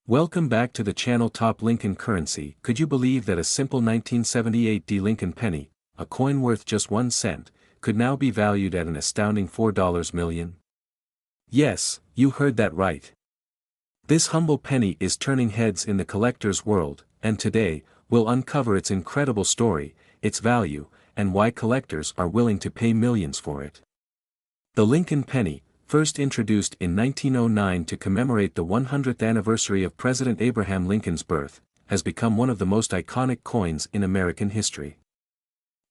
Welcome back to the channel Top Lincoln Currency. Could you believe that a simple 1978 D Lincoln penny, a coin worth just 1 cent, could now be valued at an astounding $4 million? Yes, you heard that right. This humble penny is turning heads in the collector's world, and today, we'll uncover its incredible story, its value, and why collectors are willing to pay millions for it. The Lincoln penny, first introduced in 1909 to commemorate the 100th anniversary of President Abraham Lincoln's birth, has become one of the most iconic coins in American history.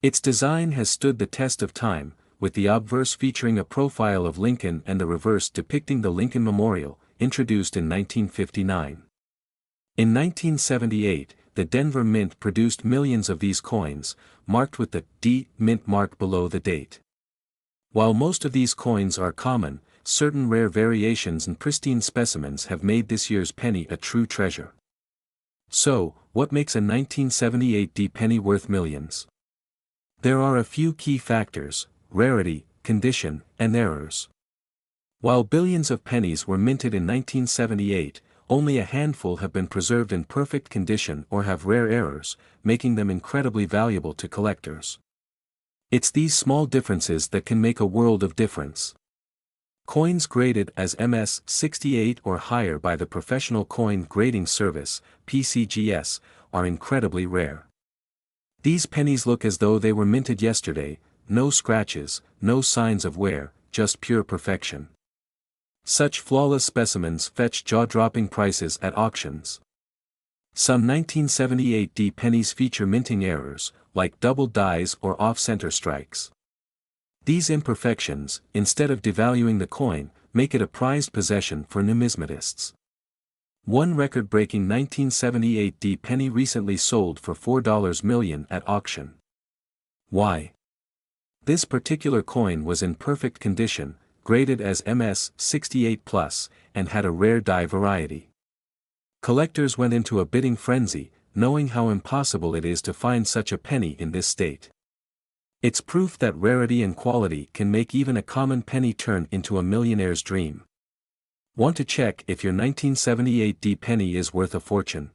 Its design has stood the test of time, with the obverse featuring a profile of Lincoln and the reverse depicting the Lincoln Memorial, introduced in 1959. In 1978, the Denver Mint produced millions of these coins, marked with the D Mint mark below the date. While most of these coins are common, certain rare variations and pristine specimens have made this year's penny a true treasure. So, what makes a 1978 D penny worth millions? There are a few key factors: rarity, condition, and errors. While billions of pennies were minted in 1978, only a handful have been preserved in perfect condition or have rare errors, making them incredibly valuable to collectors. It's these small differences that can make a world of difference. Coins graded as MS 68 or higher by the Professional Coin Grading Service, PCGS, are incredibly rare. These pennies look as though they were minted yesterday, no scratches, no signs of wear, just pure perfection. Such flawless specimens fetch jaw-dropping prices at auctions. Some 1978 D pennies feature minting errors, like double dies or off-center strikes. These imperfections, instead of devaluing the coin, make it a prized possession for numismatists. One record-breaking 1978 D penny recently sold for $4 million at auction. Why? This particular coin was in perfect condition, graded as MS 68+, and had a rare die variety. Collectors went into a bidding frenzy, knowing how impossible it is to find such a penny in this state. It's proof that rarity and quality can make even a common penny turn into a millionaire's dream. Want to check if your 1978 D penny is worth a fortune?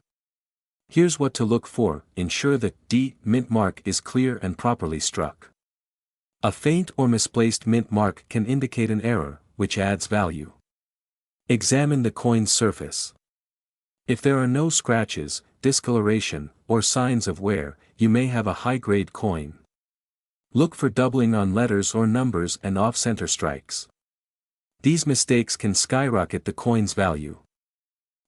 Here's what to look for: ensure the D mint mark is clear and properly struck. A faint or misplaced mint mark can indicate an error, which adds value. Examine the coin's surface. If there are no scratches, discoloration, or signs of wear, you may have a high-grade coin. Look for doubling on letters or numbers and off-center strikes. These mistakes can skyrocket the coin's value.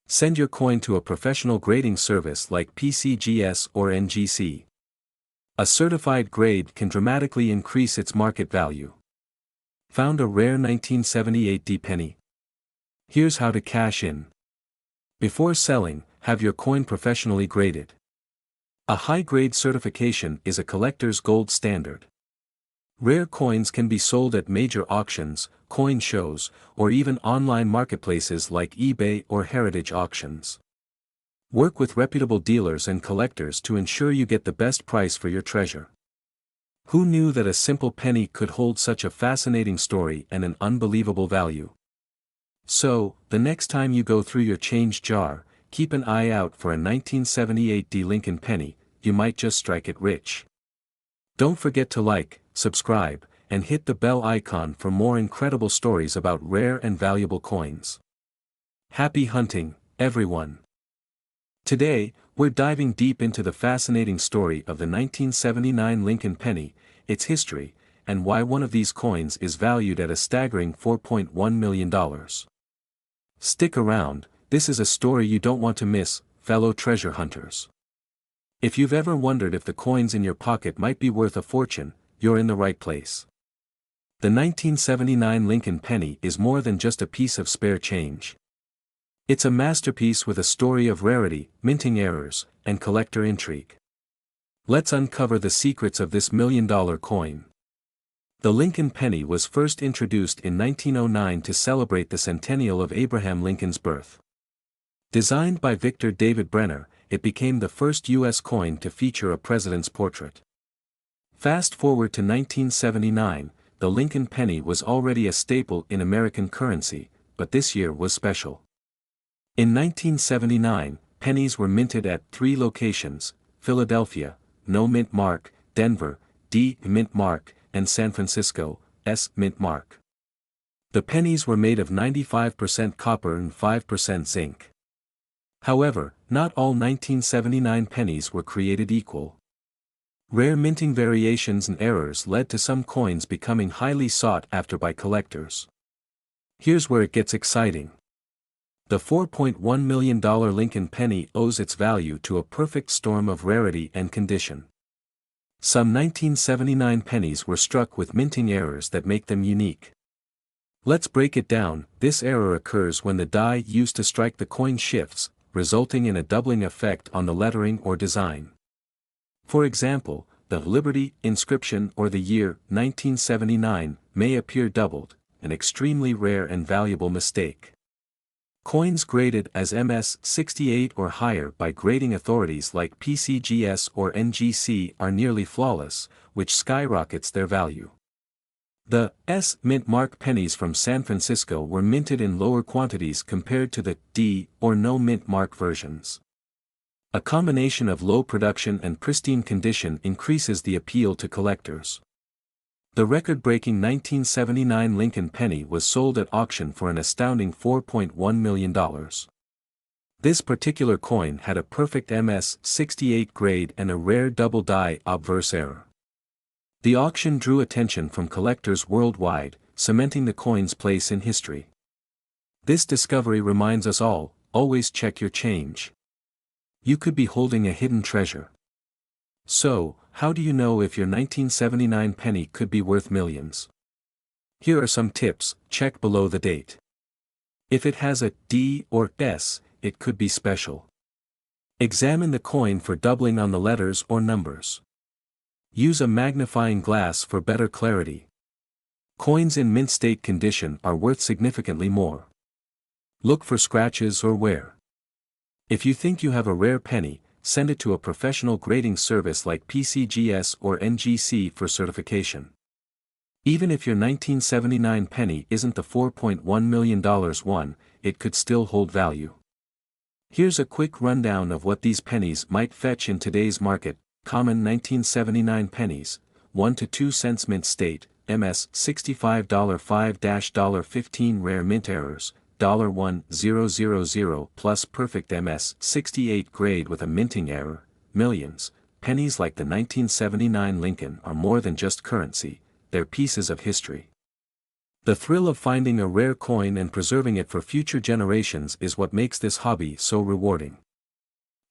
Send your coin to a professional grading service like PCGS or NGC. A certified grade can dramatically increase its market value. Found a rare 1978 D penny? Here's how to cash in. Before selling, have your coin professionally graded. A high-grade certification is a collector's gold standard. Rare coins can be sold at major auctions, coin shows, or even online marketplaces like eBay or heritage auctions. Work with reputable dealers and collectors to ensure you get the best price for your treasure. Who knew that a simple penny could hold such a fascinating story and an unbelievable value? So, the next time you go through your change jar, keep an eye out for a 1978 D Lincoln penny. You might just strike it rich. Don't forget to like, subscribe, and hit the bell icon for more incredible stories about rare and valuable coins. Happy hunting, everyone! Today, we're diving deep into the fascinating story of the 1979 Lincoln penny, its history, and why one of these coins is valued at a staggering $4.1 million. Stick around, this is a story you don't want to miss, fellow treasure hunters. If you've ever wondered if the coins in your pocket might be worth a fortune, you're in the right place. The 1979 Lincoln penny is more than just a piece of spare change. It's a masterpiece with a story of rarity, minting errors, and collector intrigue. Let's uncover the secrets of this million-dollar coin. The Lincoln penny was first introduced in 1909 to celebrate the centennial of Abraham Lincoln's birth. Designed by Victor David Brenner, it became the first U.S. coin to feature a president's portrait. Fast forward to 1979, the Lincoln penny was already a staple in American currency, but this year was special. In 1979, pennies were minted at 3 locations: Philadelphia, no mint mark; Denver, D mint mark; and San Francisco, S mint mark. The pennies were made of 95% copper and 5% zinc. However, not all 1979 pennies were created equal. Rare minting variations and errors led to some coins becoming highly sought after by collectors. Here's where it gets exciting. The $4.1 million Lincoln penny owes its value to a perfect storm of rarity and condition. Some 1979 pennies were struck with minting errors that make them unique. Let's break it down. This error occurs when the die used to strike the coin shifts, resulting in a doubling effect on the lettering or design. For example, the Liberty inscription or the year 1979 may appear doubled, an extremely rare and valuable mistake. Coins graded as MS-68 or higher by grading authorities like PCGS or NGC are nearly flawless, which skyrockets their value. The S mint mark pennies from San Francisco were minted in lower quantities compared to the D or no mint mark versions. A combination of low production and pristine condition increases the appeal to collectors. The record-breaking 1979 Lincoln penny was sold at auction for an astounding $4.1 million. This particular coin had a perfect MS-68 grade and a rare double die obverse error. The auction drew attention from collectors worldwide, cementing the coin's place in history. This discovery reminds us all, always check your change. You could be holding a hidden treasure. So, how do you know if your 1979 penny could be worth millions? Here are some tips. Check below the date. If it has a D or S, it could be special. Examine the coin for doubling on the letters or numbers. Use a magnifying glass for better clarity. Coins in mint state condition are worth significantly more. Look for scratches or wear. If you think you have a rare penny, send it to a professional grading service like PCGS or NGC for certification. Even if your 1979 penny isn't the $4.1 million one, it could still hold value. Here's a quick rundown of what these pennies might fetch in today's market. Common 1979 pennies, 1 to 2 cents mint state, MS $65 $5-$15 rare mint errors, $1,000 plus perfect MS-68 grade with a minting error, millions. Pennies like the 1979 Lincoln are more than just currency, they're pieces of history. The thrill of finding a rare coin and preserving it for future generations is what makes this hobby so rewarding.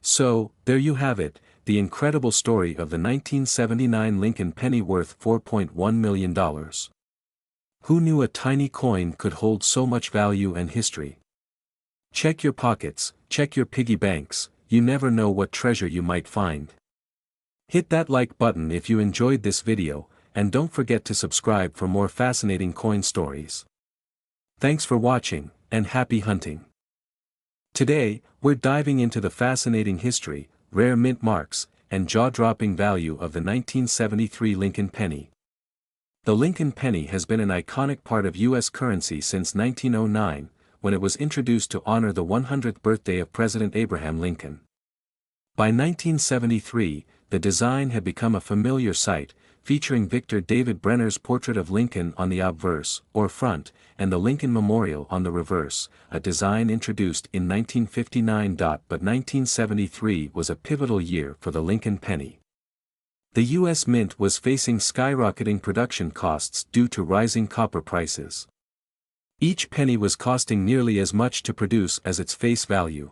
So, there you have it, the incredible story of the 1979 Lincoln penny worth $4.1 million. Who knew a tiny coin could hold so much value and history? Check your pockets, check your piggy banks, you never know what treasure you might find. Hit that like button if you enjoyed this video, and don't forget to subscribe for more fascinating coin stories. Thanks for watching, and happy hunting. Today, we're diving into the fascinating history, rare mint marks, and jaw-dropping value of the 1973 Lincoln penny. The Lincoln penny has been an iconic part of U.S. currency since 1909, when it was introduced to honor the 100th birthday of President Abraham Lincoln. By 1973, the design had become a familiar sight, featuring Victor David Brenner's portrait of Lincoln on the obverse, or front, and the Lincoln Memorial on the reverse, a design introduced in 1959. But 1973 was a pivotal year for the Lincoln penny. The U.S. Mint was facing skyrocketing production costs due to rising copper prices. Each penny was costing nearly as much to produce as its face value.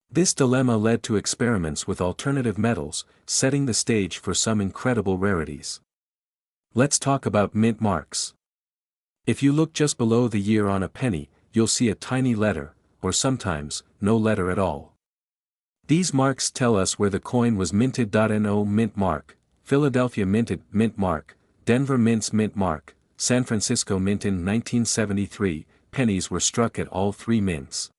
This dilemma led to experiments with alternative metals, setting the stage for some incredible rarities. Let's talk about mint marks. If you look just below the year on a penny, you'll see a tiny letter, or sometimes, no letter at all. These marks tell us where the coin was minted. No mint mark, Philadelphia minted mint mark, Denver mints mint mark, San Francisco mint in 1973, pennies were struck at all three mints.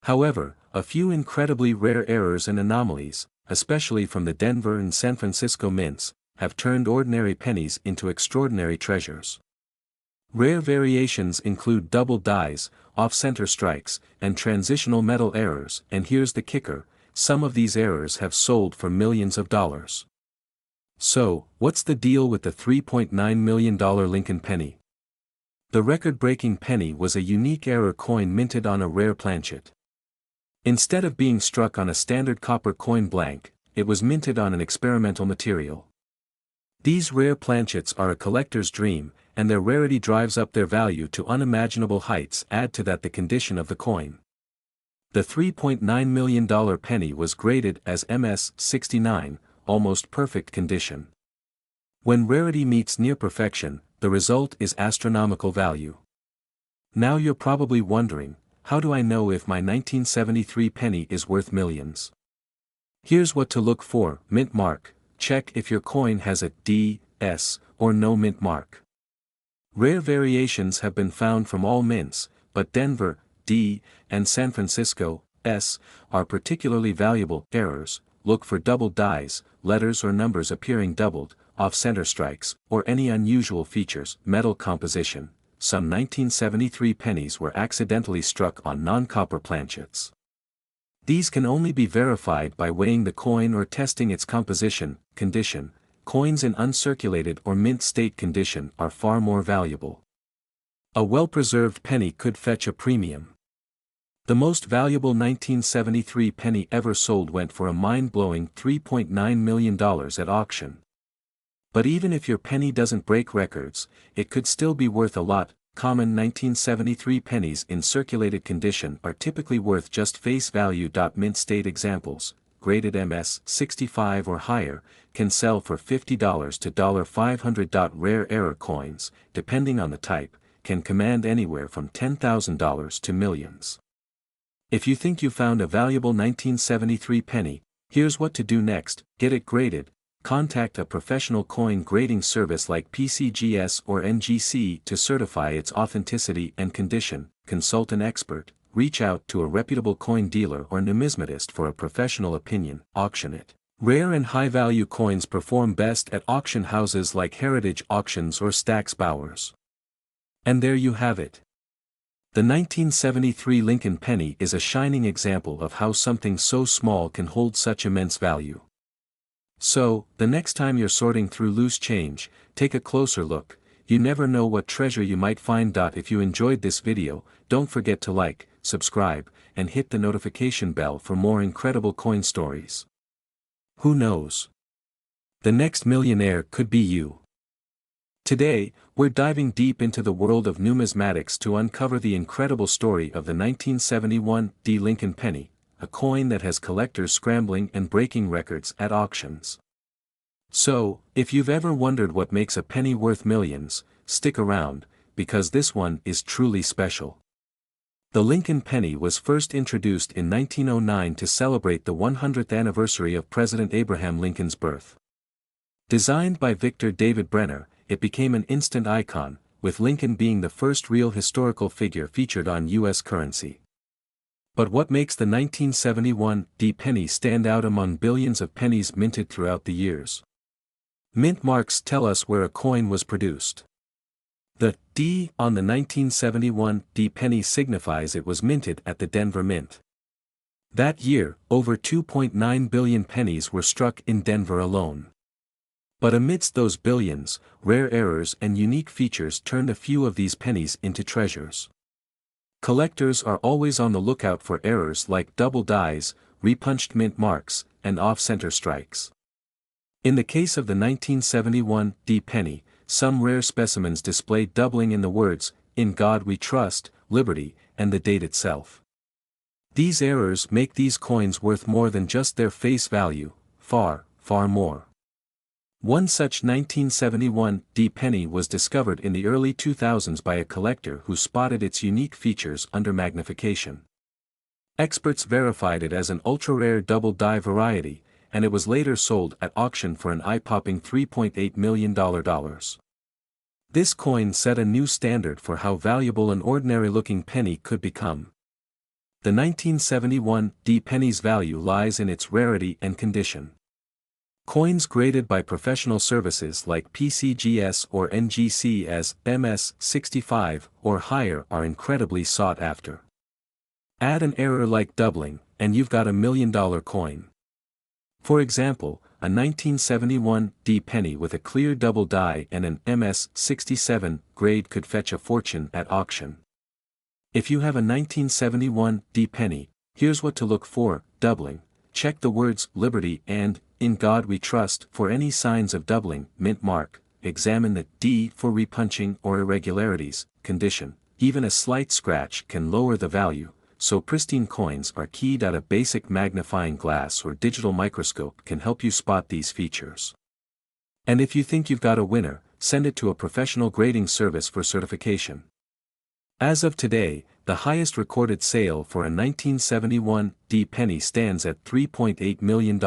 However, a few incredibly rare errors and anomalies, especially from the Denver and San Francisco mints, have turned ordinary pennies into extraordinary treasures. Rare variations include double dies, off-center strikes, and transitional metal errors, and here's the kicker, some of these errors have sold for millions of dollars. So, what's the deal with the $3.9 million Lincoln penny? The record-breaking penny was a unique error coin minted on a rare planchet. Instead of being struck on a standard copper coin blank, it was minted on an experimental material. These rare planchets are a collector's dream, and their rarity drives up their value to unimaginable heights. Add to that the condition of the coin. The $3.9 million penny was graded as MS-69, almost perfect condition. When rarity meets near perfection, the result is astronomical value. Now you're probably wondering, how do I know if my 1973 penny is worth millions? Here's what to look for: mint mark. Check if your coin has a D, S, or no mint mark. Rare variations have been found from all mints, but Denver, D, and San Francisco, S, are particularly valuable. Errors: look for double dies, letters or numbers appearing doubled, off-center strikes, or any unusual features. Metal composition: some 1973 pennies were accidentally struck on non-copper planchets. These can only be verified by weighing the coin or testing its composition. Condition: coins in uncirculated or mint state condition are far more valuable. A well-preserved penny could fetch a premium. The most valuable 1973 penny ever sold went for a mind-blowing $3.9 million at auction. But even if your penny doesn't break records, it could still be worth a lot. Common 1973 pennies in circulated condition are typically worth just face value. Mint state examples, graded MS-65 or higher, can sell for $50 to $500. Rare error coins, depending on the type, can command anywhere from $10,000 to millions. If you think you found a valuable 1973 penny, here's what to do next: get it graded. Contact a professional coin grading service like PCGS or NGC to certify its authenticity and condition. Consult an expert. Reach out to a reputable coin dealer or numismatist for a professional opinion. Auction it. Rare and high-value coins perform best at auction houses like Heritage Auctions or Stack's Bowers. And there you have it. The 1973 Lincoln penny is a shining example of how something so small can hold such immense value. So, the next time you're sorting through loose change, take a closer look. You never know what treasure you might find. If you enjoyed this video, don't forget to like, subscribe, and hit the notification bell for more incredible coin stories. Who knows? The next millionaire could be you. Today, we're diving deep into the world of numismatics to uncover the incredible story of the 1971 D. Lincoln penny, a coin that has collectors scrambling and breaking records at auctions. So, if you've ever wondered what makes a penny worth millions, stick around, because this one is truly special. The Lincoln penny was first introduced in 1909 to celebrate the 100th anniversary of President Abraham Lincoln's birth. Designed by Victor David Brenner, it became an instant icon, with Lincoln being the first real historical figure featured on U.S. currency. But what makes the 1971 D penny stand out among billions of pennies minted throughout the years? Mint marks tell us where a coin was produced. The D on the 1971 D penny signifies it was minted at the Denver Mint. That year, over 2.9 billion pennies were struck in Denver alone. But amidst those billions, rare errors and unique features turned a few of these pennies into treasures. Collectors are always on the lookout for errors like double dies, repunched mint marks, and off-center strikes. In the case of the 1971 D penny, some rare specimens display doubling in the words, "In God We Trust," "Liberty," and the date itself. These errors make these coins worth more than just their face value, far, far more. One such 1971 D penny was discovered in the early 2000s by a collector who spotted its unique features under magnification. Experts verified it as an ultra-rare double die variety, and it was later sold at auction for an eye-popping $3.8 million. This coin set a new standard for how valuable an ordinary-looking penny could become. The 1971 D penny's value lies in its rarity and condition. Coins graded by professional services like PCGS or NGC as MS65 or higher are incredibly sought after. Add an error like doubling, and you've got $1 million coin. For example, a 1971 D penny with a clear double die and an MS67 grade could fetch a fortune at auction. If you have a 1971 D penny, here's what to look for: doubling. Check the words "Liberty" and "In God We Trust" for any signs of doubling. Mint mark. Examine the D for repunching or irregularities. Condition. Even a slight scratch can lower the value, so pristine coins are keyed. A basic magnifying glass or digital microscope can help you spot these features. And if you think you've got a winner, send it to a professional grading service for certification. As of today, the highest recorded sale for a 1971 D penny stands at $3.8 million.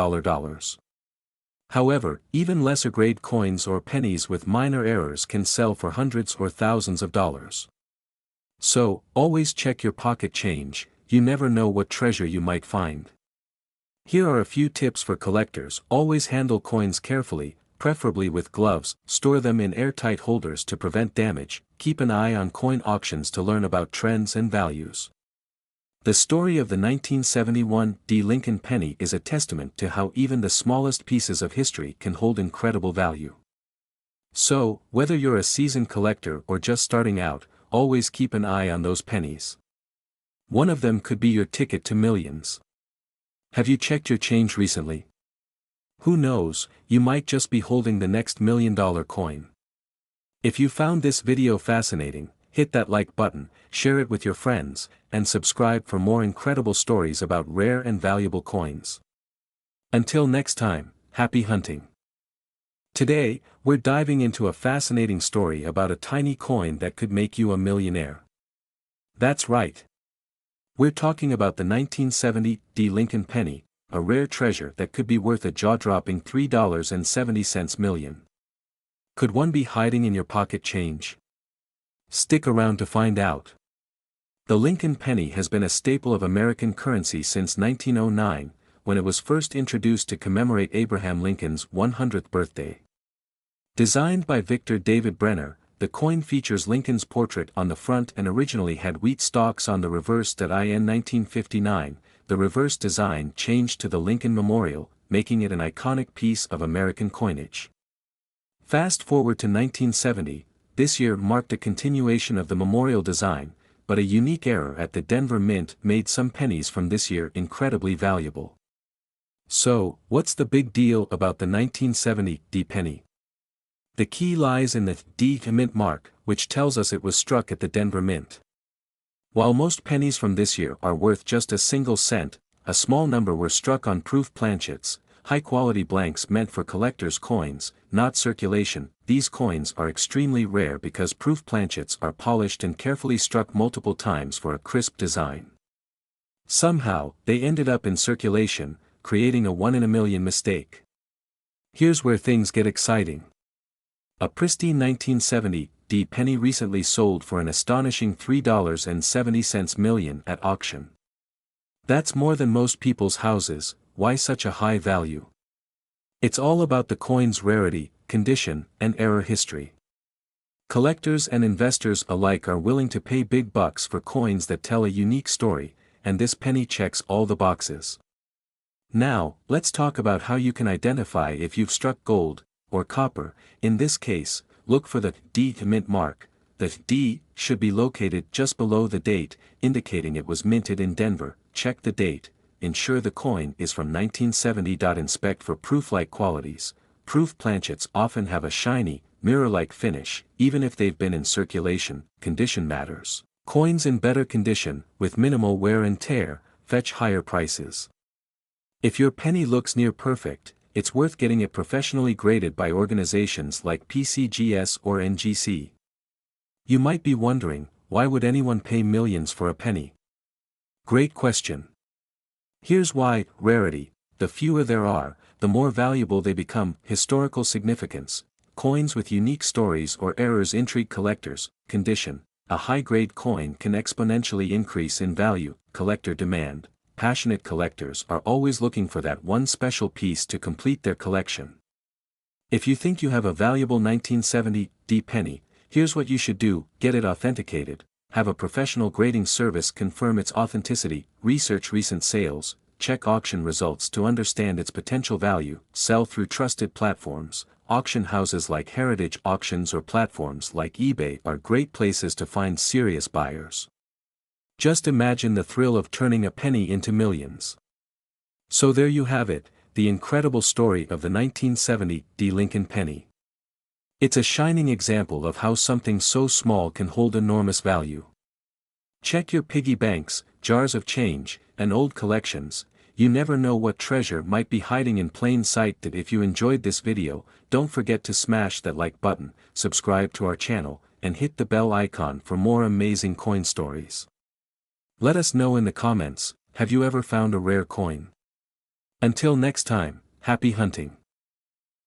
However, even lesser grade coins or pennies with minor errors can sell for hundreds or thousands of dollars. So, always check your pocket change, you never know what treasure you might find. Here are a few tips for collectors. Always handle coins carefully, preferably with gloves. Store them in airtight holders to prevent damage. Keep an eye on coin auctions to learn about trends and values. The story of the 1971 D Lincoln penny is a testament to how even the smallest pieces of history can hold incredible value. So, whether you're a seasoned collector or just starting out, always keep an eye on those pennies. One of them could be your ticket to millions. Have you checked your change recently? Who knows, you might just be holding the next $1 million coin. If you found this video fascinating, hit that like button, share it with your friends, and subscribe for more incredible stories about rare and valuable coins. Until next time, happy hunting. Today, we're diving into a fascinating story about a tiny coin that could make you a millionaire. That's right. We're talking about the 1970 D Lincoln penny, a rare treasure that could be worth a jaw-dropping $3.70 million. Could one be hiding in your pocket change? Stick around to find out. The Lincoln penny has been a staple of American currency since 1909, when it was first introduced to commemorate Abraham Lincoln's 100th birthday. Designed by Victor David Brenner, the coin features Lincoln's portrait on the front and originally had wheat stalks on the reverse. In 1959, the reverse design changed to the Lincoln Memorial, making it an iconic piece of American coinage. Fast forward to 1970, this year marked a continuation of the memorial design, but a unique error at the Denver Mint made some pennies from this year incredibly valuable. So, what's the big deal about the 1970 D penny? The key lies in the D Mint mark, which tells us it was struck at the Denver Mint. While most pennies from this year are worth just a single cent, a small number were struck on proof planchets, high-quality blanks meant for collectors' coins, not circulation. These coins are extremely rare because proof planchets are polished and carefully struck multiple times for a crisp design. Somehow, they ended up in circulation, creating a 1 in a million mistake. Here's where things get exciting. A pristine 1970 D penny recently sold for an astonishing $3.70 million at auction. That's more than most people's houses. Why such a high value? It's all about the coin's rarity, condition, and error history. Collectors and investors alike are willing to pay big bucks for coins that tell a unique story, and this penny checks all the boxes. Now, let's talk about how you can identify if you've struck gold, or copper. In this case, look for the D Mint mark. The D should be located just below the date, indicating it was minted in Denver. Check the date. Ensure the coin is from 1970. Inspect for proof-like qualities. Proof planchets often have a shiny, mirror-like finish, even if they've been in circulation. Condition matters. Coins in better condition, with minimal wear and tear, fetch higher prices. If your penny looks near perfect, it's worth getting it professionally graded by organizations like PCGS or NGC. You might be wondering, why would anyone pay millions for a penny? Great question. Here's why: rarity. The fewer there are, the more valuable they become. Historical significance. Coins with unique stories or errors intrigue collectors. Condition. A high-grade coin can exponentially increase in value. Collector demand. passionate collectors are always looking for that one special piece to complete their collection. If you think you have a valuable 1970 penny, here's what you should do: get it authenticated, have a professional grading service confirm its authenticity, research recent sales, check auction results to understand its potential value, sell through trusted platforms. Auction houses like Heritage Auctions or platforms like eBay are great places to find serious buyers. Just imagine the thrill of turning a penny into millions. So there you have it, the incredible story of the 1970 Lincoln penny. It's a shining example of how something so small can hold enormous value. Check your piggy banks, jars of change, and old collections. You never know what treasure might be hiding in plain sight. If you enjoyed this video, don't forget to smash that like button, subscribe to our channel, and hit the bell icon for more amazing coin stories. Let us know in the comments, have you ever found a rare coin? Until next time, happy hunting.